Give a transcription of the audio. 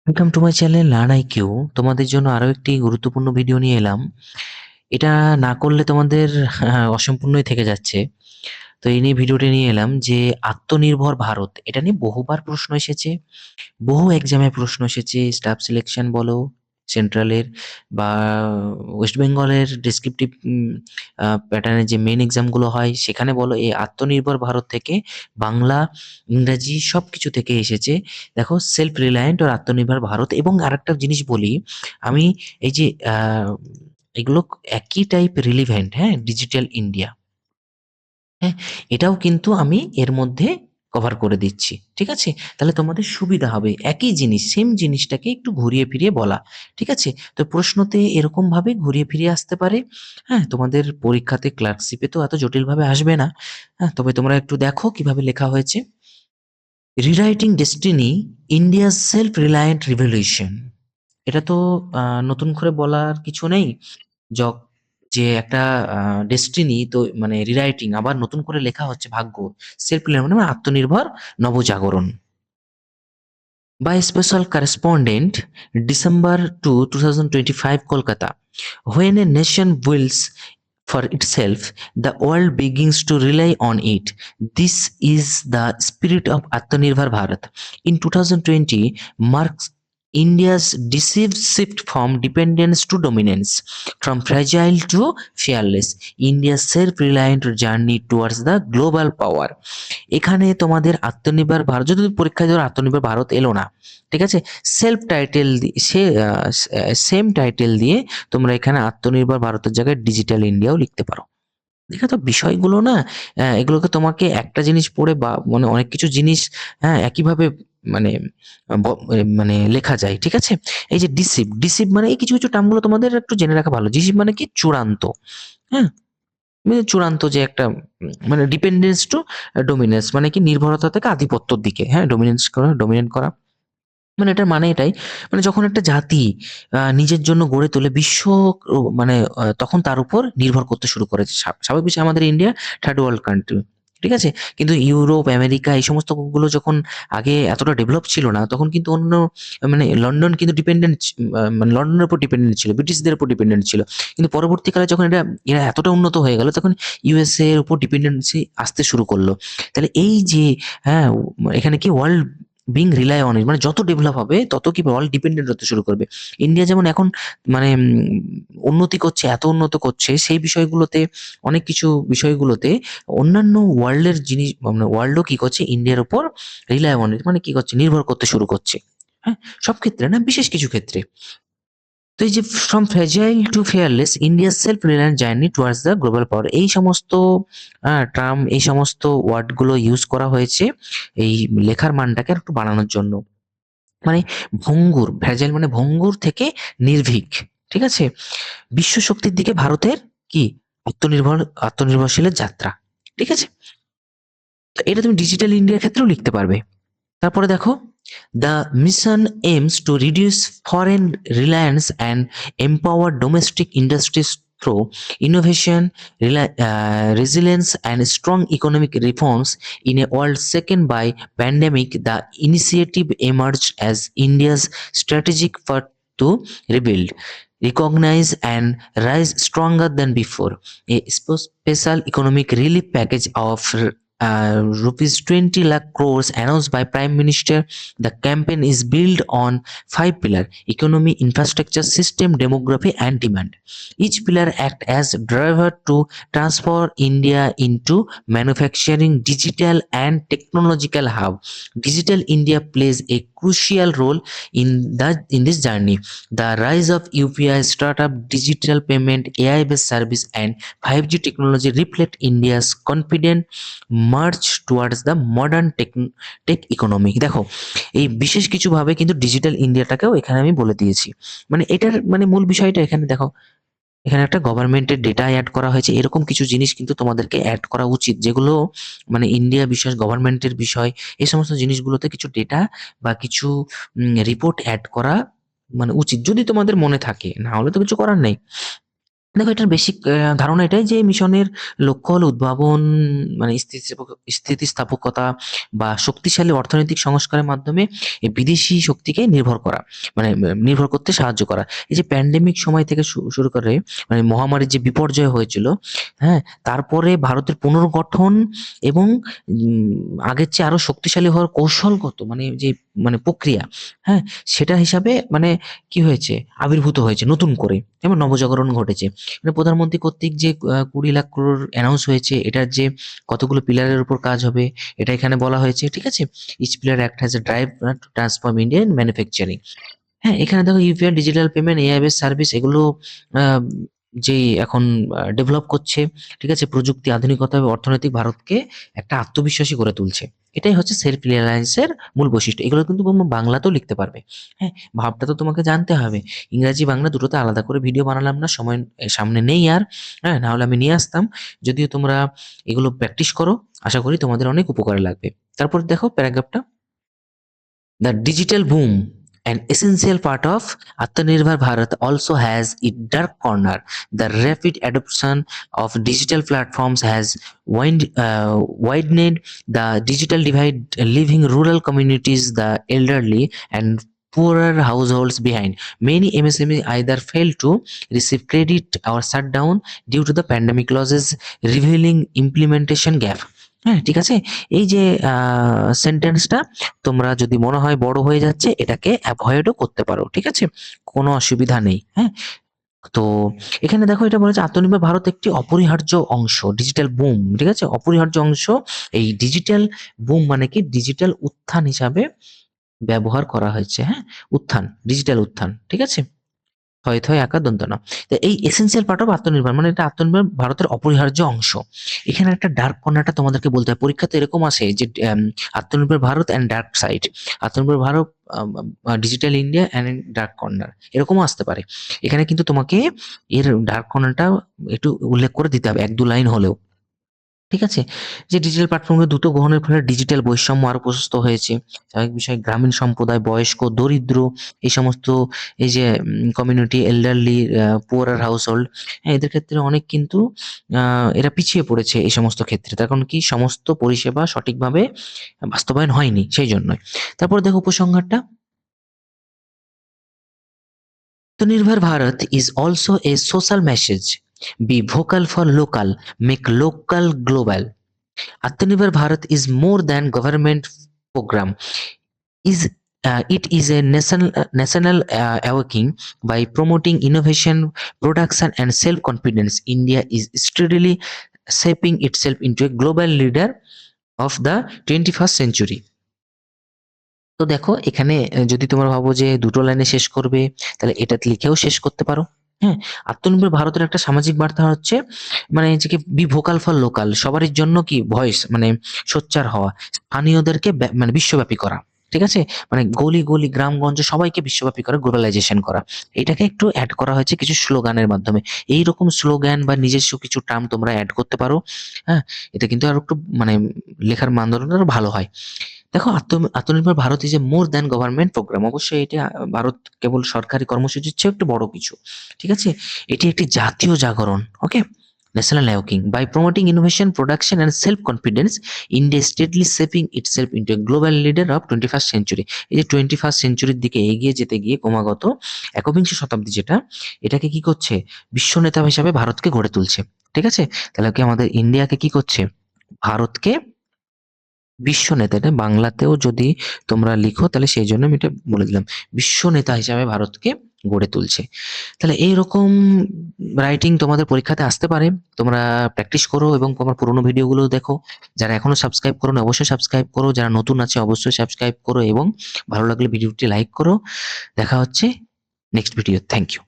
Welcome to my channel learn IQ. তোমাদের জন্য আরো একটি গুরুত্বপূর্ণ ভিডিও নিয়ে এলাম। এটা না করলে তোমাদের অসম্পূর্ণই থেকে যাচ্ছে। তো এই নিয়ে ভিডিওটি নিয়ে এলাম যে আত্মনির্ভর ভারত, এটা নিয়ে বহুবার প্রশ্ন এসেছে, বহু এক্সামে প্রশ্ন এসেছে। স্টাফ সিলেকশন বলো, সেন্ট্রালের বা ওয়েস্ট বেঙ্গলের ডেসক্রিপটিভ প্যাটার্নের যে মেন এক্সামগুলো হয় সেখানে বলো, এই আত্মনির্ভর ভারত থেকে বাংলা, ইংরাজি সব কিছু থেকে এসেছে। দেখো, সেলফ রিলায়েন্ট আর আত্মনির্ভর ভারত। এবং আরেকটা জিনিস বলি, আমি এই যে এগুলো একই টাইপ রিলিভেন্ট, হ্যাঁ, ডিজিটাল ইন্ডিয়া, হ্যাঁ, এটাও কিন্তু আমি এর মধ্যে কভার করে দিচ্ছি। ঠিক আছে? তাহলে তোমাদের সুবিধা হবে, একই জিনিস সেম জিনিসটাকে একটু ঘুরিয়ে ফিরিয়ে বলা। ঠিক আছে? তো প্রশ্নতে এরকম ভাবে ঘুরিয়ে ফিরিয়ে আসতে পারে। হ্যাঁ, তোমাদের পরীক্ষাতে ক্লার্কশিপে তো এত জটিল ভাবে আসবে না। হ্যাঁ, তবে তোমরা একটু দেখো কিভাবে লেখা হয়েছে। Rewriting destiny, India's self reliant revolution. এটা তো নতুন করে বলার কিছু নেই। য- যে একটা ডেস্টিনি তো মানে রিরাইটিং, আবার নতুন করে লেখা হচ্ছে ভাগ্য। সেলফ মানে আত্মনির্ভর নবজাগরণ। By special correspondent, December 2025, Kolkata. When a nation wills for itself, the world begins to rely on it. This is the spirit of Atmanirbhar Bharat. In 2020 marks India's decisive shift from dependence to dominance, from fragile to fearless. India's self-reliant journey towards the global power. এখানে তোমাদের আত্মনির্ভর ভারত, যদি পরীক্ষায় ধরো আত্মনির্ভর ভারত এলো না, ঠিক আছে, সেলফ টাইটেল সে সেম টাইটেল দিয়ে তোমরা এখানে আত্মনির্ভর ভারতের জায়গায় ডিজিটাল ইন্ডিয়াও লিখতে পারো। দেখো তো বিষয়গুলো না, এগুলোকে তোমাকে একটা জিনিস পড়ে বা মানে অনেক কিছু জিনিস, হ্যাঁ, একইভাবে মানে মানে লেখা যায়। ঠিক আছে? এই যে ডিসিভ, ডিসিভ মানে এই কিছু কিছু টার্মগুলো তোমাদের একটু জেনে রাখা ভালো। ডিসিভ মানে কি? চূড়ান্ত। হ্যাঁ, মানে চূড়ান্ত যে একটা মানে ডিপেন্ডেন্স টু ডোমিনেন্স, মানে কি নির্ভরতা থেকে আধিপত্যর দিকে, হ্যাঁ, ডোমিনেন্স করা, ডোমিনেন্ট করা। মানে এটার মানে এটাই, মানে যখন একটা জাতি নিজের জন্য গড়ে তোলে বিশ্ব, মানে তখন তার উপর নির্ভর করতে শুরু করেছে। স্বাভাবিক বিষয়, আমাদের ইন্ডিয়া থার্ড ওয়ার্ল্ড কান্ট্রি। ঠিক আছে? কিন্তু ইউরোপ, আমেরিকা এই সমস্ত গুলো যখন আগে এতটা ডেভেলপ ছিল না, তখন কিন্তু অন্য, মানে লন্ডন কিন্তু ডিপেন্ডেন্ট, মানে লন্ডনের উপর ডিপেন্ডেন্ট ছিল, ব্রিটিশদের উপর ডিপেন্ডেন্ট ছিল। কিন্তু পরবর্তীকালে যখন এরা এতটা উন্নত হয়ে গেল, তখন ইউএসএ এর উপর ডিপেন্ডেন্সি আসতে শুরু করলো। তাহলে এই যে, হ্যাঁ, এখানে কি world being rely on it, মানে যত ডেভেলপ হবে তত কি অল ডিপেন্ডেন্ট হতে শুরু করবে। ইন্ডিয়া যেমন এখন মানে উন্নতি করছে, এত উন্নত করছে সেই বিষয়গুলোতে, অনেক কিছু বিষয়গুলোতে অন্যান্য ওয়ার্ল্ডের জিনিস, মানে ওয়ার্ল্ডও কি করছে, ইন্ডিয়ার উপর রিলাই অন ইট, মানে কি করছে, নির্ভর করতে শুরু করছে। হ্যাঁ, সব ক্ষেত্রে না, বিশেষ কিছু ক্ষেত্রে। তো এই যে ফ্রম ফ্রেজাইল টু ফেয়ারলেস, ইন্ডিয়ার self reliant journey towards the global পাওয়ার, এই সমস্ত টার্ম, এই সমস্ত ওয়ার্ডগুলো ইউজ করা হয়েছে এই লেখার মানটাকে একটু বাড়ানোর জন্য। মানে ভঙ্গুর, ভেজাল মানে ভঙ্গুর থেকে নির্ভীক। ঠিক আছে? বিশ্ব শক্তির দিকে ভারতের কি আত্মনির্ভর, আত্মনির্ভরশীলের যাত্রা। ঠিক আছে? তো এটা তুমি ডিজিটাল ইন্ডিয়ার ক্ষেত্রেও লিখতে পারবে। তারপরে দেখো, the mission aims to reduce foreign Reliance and empower domestic industries through innovation, resilience and strong economic reforms in a world shaken by pandemic. The initiative emerged as India's strategic effort to rebuild, recognize and rise stronger than before. A special economic relief package of rupees 20 lakh crores announced by Prime Minister. The campaign is built on five pillars: economy, infrastructure, system, demography, and demand. Each pillar act as driver to transform India into manufacturing, digital, and technological hub. Digital India plays a crucial role in this journey. The rise of UPI, startup, digital payment, AI-based service, and 5G technology reflect India's confident march towards the modern tech economy. দেখো, এই বিশেষ কিছু ভাবে কিন্তু digital ইন্ডিয়াটাকেও এখানে আমি বলে দিয়েছি। মানে এটার মানে মূল বিষয়টা এখানে দেখো, এখানে একটা গভর্নমেন্টের ডেটা অ্যাড করা হয়েছে, এরকম কিছু জিনিস কিন্তু তোমাদেরকে অ্যাড করা উচিত, যেগুলো মানে ইন্ডিয়া বিষয়, গভর্নমেন্টের বিষয়, এই সমস্ত জিনিসগুলোতে কিছু ডেটা বা কিছু রিপোর্ট অ্যাড করা মানে উচিত, যদি তোমাদের মনে থাকে, না হলে তো কিছু করার নেই। দেখো এটার বেসিক ধারণা এটাই যে মিশনের লক্ষ্য হলো উদ্ভাবন, মানে স্থিতিস্থাপকতা বা শক্তিশালী অর্থনৈতিক সংস্কারের মাধ্যমে এই বিদেশি শক্তিকে নির্ভর করা, মানে নির্ভর করতে সাহায্য করা। এই যে প্যান্ডেমিক সময় থেকে শুরু করে মানে মহামারীর যে বিপর্যয় হয়েছিল, হ্যাঁ, তারপরে ভারতের পুনর্গঠন এবং আগের চেয়ে আরো শক্তিশালী হওয়ার কৌশলগত মানে যে মানে প্রক্রিয়া, হ্যাঁ, সেটা হিসাবে মানে কি হয়েছে, আবির্ভূত হয়েছে নতুন করে, এবং নবজাগরণ ঘটেছে। মানে প্রধানমন্ত্রী কর্তৃক যে 20 লাখ ক্রোড় অ্যানাউন্স হয়েছে, এটার যে কতগুলো পিলারের উপর কাজ হবে এটা এখানে বলা হয়েছে, ঠিক আছে। Each pillar act has a drive to transform Indian manufacturing. হ্যাঁ, এখানে দেখো UPI, digital payment, AI base service, এগুলো আহ, যেই এখন ডেভেলপ করছে, ঠিক আছে, প্রযুক্তি আধুনিকতা এবং অর্থনৈতিক ভারতকে একটা আত্মবিশ্বাসী করে তুলছে। এটাই হচ্ছে সেলফ রিলায়েন্সের মূল বৈশিষ্ট্য। এগুলো কিন্তু তোমরা বাংলাতেও লিখতে পারবে। হ্যাঁ, ভাবটা তো তোমাকে জানতে হবে। ইংরাজি বাংলা দুটোতে আলাদা করে ভিডিও বানালাম না, সময় সামনে নেই আর। হ্যাঁ, না হলে আমি নিয়ে আসতাম। যদিও তোমরা এগুলো প্র্যাকটিস করো, আশা করি তোমাদের অনেক উপকারে লাগবে। তারপর দেখো প্যারাগ্রাফটা, the digital boom, an essential part of Atmanirbhar Bharat, also has its dark corner. The rapid adoption of digital platforms has widened the digital divide, leaving rural communities, the elderly, and poorer households behind. Many MSMEs either fail to receive credit or shut down due to the pandemic losses, revealing implementation gap. হ্যাঁ, ঠিক আছে। এই যে সেন্টেন্সটা তোমরা যদি মনে হয় বড় হয়ে যাচ্ছে, এটাকে অ্যাভয়েডও করতে পারো, ঠিক আছে, কোনো অসুবিধা নেই। হ্যাঁ, তো এখানে দেখো এটা বলেছে আত্মনির্ভর ভারত একটি অপরিহার্য অংশ, ডিজিটাল বুম, ঠিক আছে, অপরিহার্য অংশ। এই ডিজিটাল বুম মানে কি, ডিজিটাল উত্থান হিসাবে ব্যবহার করা হয়েছে। হ্যাঁ, উত্থান, ডিজিটাল উত্থান, ঠিক আছে, থয় থয় আকার দন্ত ন। তো এই এসেনশিয়াল পার্ট অফ আত্মনির্ভর মানে এটা আত্মনির্ভর ভারতের অপরিহার্য অংশ। এখানে একটা ডার্ক কর্নারটা তোমাদেরকে বলতে হয়, পরীক্ষাতে এরকম আসে যে আত্মনির্ভর ভারত অ্যান্ড ডার্ক সাইড, আত্মনির্ভর Bharat, digital India and dark corner, এরকমও আসতে পারে। এখানে কিন্তু তোমাকে এর ডার্ক কর্নারটা একটু উল্লেখ করে দিতে হবে, 1-2 লাইন হলেও, ঠিক আছে। যে ডিজিটাল প্ল্যাটফর্মে দ্রুত গ্রহণের ফলে ডিজিটাল বৈষম্য আরো প্রশস্ত হয়েছে। স্বাভাবিক বিষয়, গ্রামীণ সম্প্রদায়, বয়স্ক, দরিদ্র, এই সমস্ত এই যে কমিউনিটি, এল্ডারলি, পুয়ারার হাউস হোল্ড, এদের ক্ষেত্রে অনেক কিন্তু এরা পিছিয়ে পড়েছে এই সমস্ত ক্ষেত্রে। তার কারণ কি, সমস্ত পরিষেবা সঠিকভাবে বাস্তবায়ন হয়নি, সেই জন্যই। তারপর দেখো উপসংহারটা, Atmanirbhar Bharat is also a social message. Be vocal for local, make local global. Atmanirbhar Bharat is more than government program. It is a national awakening. By promoting innovation, production, and self-confidence, India is steadily shaping itself into a global leader of the 21st century. তো দেখো এখানে যদি তোমরা ভাবো যে দুটো লাইনে শেষ করবে, তাহলে এটা লিখেও শেষ করতে পারো। হ্যাঁ, আত্মনির্ভর ভারতের একটা সামাজিক বার্তা হচ্ছে মানে যে কি, বি ভোকাল ফর লোকাল, সবারই জন্য কি ভয়েস মানে সোচ্চার হওয়া, স্থানীয়দেরকে মানে বিশ্বব্যাপী করা, ঠিক আছে, মানে গলি গলি গ্রামগঞ্জে সবাইকে বিশ্বব্যাপী করা, গ্লোবালাইজেশন করা। এটাকে একটু অ্যাড করা হয়েছে কিছু স্লোগানের মাধ্যমে। এইরকম স্লোগান বা নিজস্ব কিছু টার্ম তোমরা অ্যাড করতে পারো। হ্যাঁ, এটা কিন্তু আরো একটু মানে লেখার মানদণ্ড আরো ভালো হয়। দেখো Atmanirbhar Bharat is a more than government programme. অবশ্যই এটা ভারত কেবল সরকারি কর্মসূচির চেয়ে একটু বড় কিছু, ঠিক আছে। এটি একটি জাতীয় জাগরণ, okay, national waking. By promoting innovation, production and self confidence, India steadily shaping itself into a global leader of 21st century. এই যে 21st সেঞ্চুরির দিকে এগিয়ে যেতে গিয়ে ক্রমাগত একবিংশ শতাব্দী যেটা, এটাকে কি করছে, বিশ্ব নেতা হিসাবে ভারতকে গড়ে তুলছে, ঠিক আছে। তাহলে কি আমাদের ইন্ডিয়াকে কি করছে, ভারতকে বিশ্ব নেতা, এটা বাংলাতেও যদি তোমরা লিখো তাহলে সেই জন্য আমি এটা বলে দিলাম, বিশ্ব নেতা হিসাবে ভারতকে গড়ে তুলছে। তাহলে এইরকম রাইটিং তোমাদের পরীক্ষাতে আসতে পারে। তোমরা প্র্যাকটিস করো এবং তোমার পুরোনো ভিডিওগুলো দেখো। যারা এখনো সাবস্ক্রাইব করো না অবশ্যই সাবস্ক্রাইব করো, যারা নতুন আছে অবশ্যই সাবস্ক্রাইব করো এবং ভালো লাগলে ভিডিওটি লাইক করো। দেখা হচ্ছে নেক্সট ভিডিও। Thank you.